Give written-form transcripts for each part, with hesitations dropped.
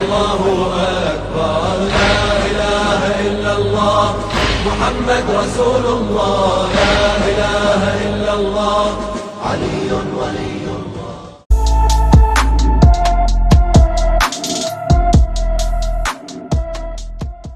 الله أكبر لا إله إلا الله محمد رسول الله لا إله إلا الله علي ولي الله.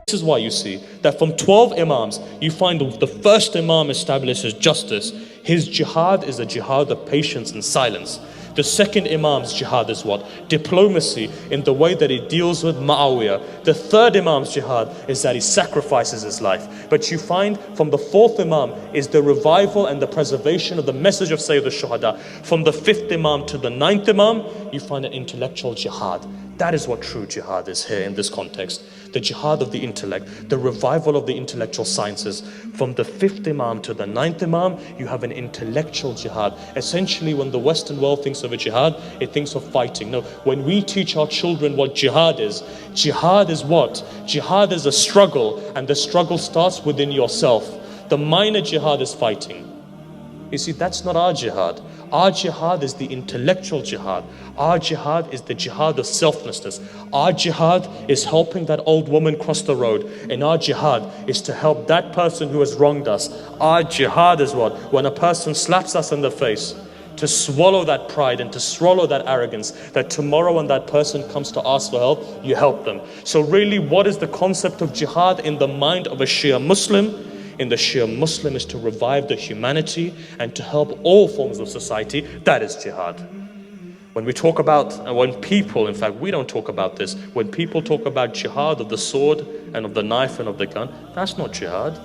This is why you see that from 12 imams, you find the first imam establishes justice. His jihad is a jihad of patience and silence. The second imam's jihad is what? Diplomacy in the way that he deals with Muawiyah. The third imam's jihad is that he sacrifices his life. But you find from the fourth imam is the revival and the preservation of the message of Sayyid al-Shuhada. From the fifth imam to the ninth imam, you find an intellectual jihad. That is what true jihad is here in this context. The jihad of the intellect, the revival of the intellectual sciences. From the fifth imam to the ninth imam, you have an intellectual jihad. Essentially, when the Western world thinks of a jihad, it thinks of fighting. No, when we teach our children what jihad is what? Jihad is a struggle, and the struggle starts within yourself. The minor jihad is fighting. You see, that's not our jihad. Our jihad is the intellectual jihad. Our jihad is the jihad of selflessness. Our jihad is helping that old woman cross the road. And our jihad is to help that person who has wronged us. Our jihad is what? When a person slaps us in the face, to swallow that pride and to swallow that arrogance, that tomorrow when that person comes to ask for help, you help them. So really, what is the concept of jihad in the mind of a Shia Muslim? In the Shia Muslim is to revive the humanity and to help all forms of society. That is jihad. When we talk about, and when people, in fact, we don't talk about this, when people talk about jihad of the sword and of the knife and of the gun, that's not jihad.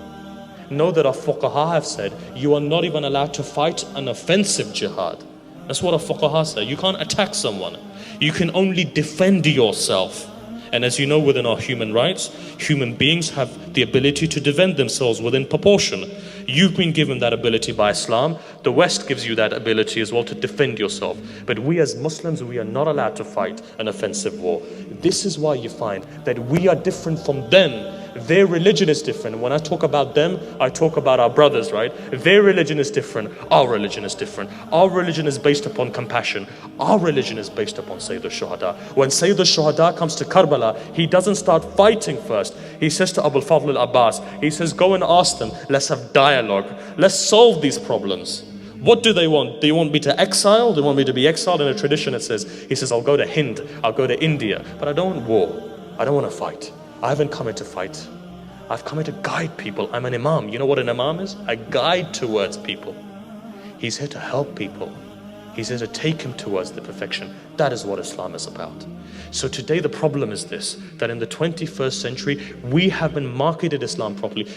Know that our fuqaha have said, you are not even allowed to fight an offensive jihad. That's what our fuqaha said. You can't attack someone. You can only defend yourself. And as you know, within our human rights, human beings have the ability to defend themselves within proportion. You've been given that ability by Islam. The West gives you that ability as well to defend yourself. But we as Muslims, we are not allowed to fight an offensive war. This is why you find that we are different from them. Their religion is different. When I talk about them, I talk about our brothers, right? Their religion is different. Our religion is different. Our religion is based upon compassion. Our religion is based upon Sayyid al-Shuhada. When Sayyid al-Shuhada comes to Karbala, he doesn't start fighting first. He says to Abu al-Fadl al-Abbas, he says, go and ask them. Let's have dialogue. Let's solve these problems. What do they want? Do you want me to exile? Do you want me to be exiled? In a tradition it says, he says, I'll go to Hind, I'll go to India, but I don't want war. I don't want to fight. I haven't come here to fight. I've come here to guide people. I'm an imam. You know what an imam is? A guide towards people. He's here to help people. He's here to take him towards the perfection. That is what Islam is about. So today the problem is this, that in the 21st century, we haven't marketed Islam properly.